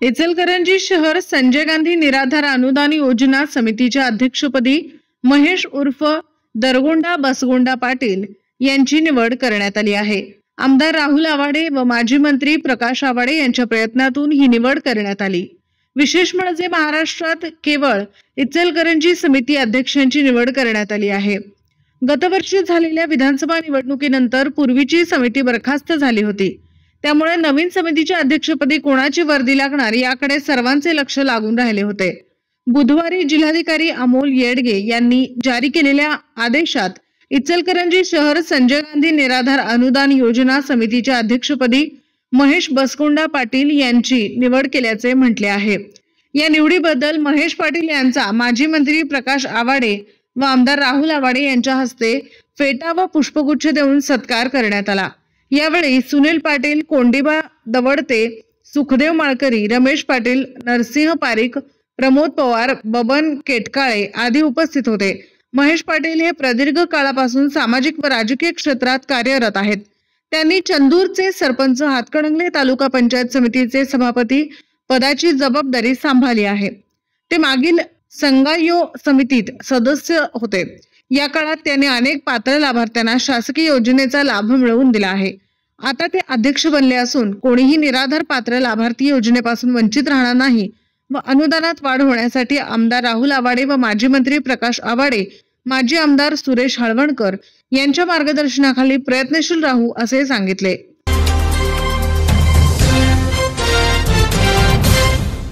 इचलकरंजी शहर संजय गांधी निराधार अनुदान योजना समितीच्या अध्यक्षपदी महेश उर्फ दरगोंडा बसगोंडा पाटील यांची निवड करण्यात आली आहे। आमदार राहुल आवाडे व माजी मंत्री प्रकाश आवाडे यांच्या प्रयत्नातून ही निवड करण्यात आली। विशेष म्हणजे महाराष्ट्रात केवळ इचलकरंजी समिती अध्यक्षांची निवड करण्यात आली आहे। गतवर्षी झालेल्या विधानसभा निवडणुकीनंतर पूर्वीची समिती बरखास्त झाली होती, त्यामुळे नवीन समितीच्या अध्यक्षपदी कोणाची वर्दी लागणार याकडे सर्वांचे लक्ष लागून राहिले होते। बुधवारी जिल्हाधिकारी अमोल येडगे यांनी जारी केलेल्या आदेशात इचलकरंजी शहर संजय गांधी निराधार अनुदान योजना समितीच्या अध्यक्षपदी महेश बसगोंडा पाटील यांची निवड केल्याचे म्हटले आहे। या निवडीबद्दल महेश पाटील यांचा माजी मंत्री प्रकाश आवाडे व आमदार राहुल आवाडे यांच्या हस्ते फेटा व पुष्पगुच्छ देऊन सत्कार करण्यात आला। यावेळी सुनील पाटील, कोंडीबा दवडते, सुखदेव माळकरी, रमेश पाटील, नरसिंह पारिक, प्रमोद पवार, बबन केटकाळे आदी उपस्थित होते। महेश पाटील हे प्रदीर्घ काळापासून सामाजिक व राजकीय क्षेत्रात कार्यरत आहेत। त्यांनी चंदूरचे सरपंच, हातकणंगले तालुका पंचायत समितीचे सभापती पदाची जबाबदारी सांभाळली आहे। ते मागील संगायो समितीत सदस्य होते। या काळात त्यांनी अनेक पात्र लाभार्थ्यांना शासकीय योजनेचा लाभ मिळवून दिला आहे। आता ते अध्यक्ष बनले असून कोणीही निराधार पात्र लाभार्थी योजनेपासून वंचित राहणार नाही व अनुदानात वाढ होण्यासाठी आमदार राहुल आवाडे व माजी मंत्री प्रकाश आवाडे, माजी आमदार सुरेश हळवणकर यांच्या मार्गदर्शनाखाली प्रयत्नशील राहू असे सांगितले।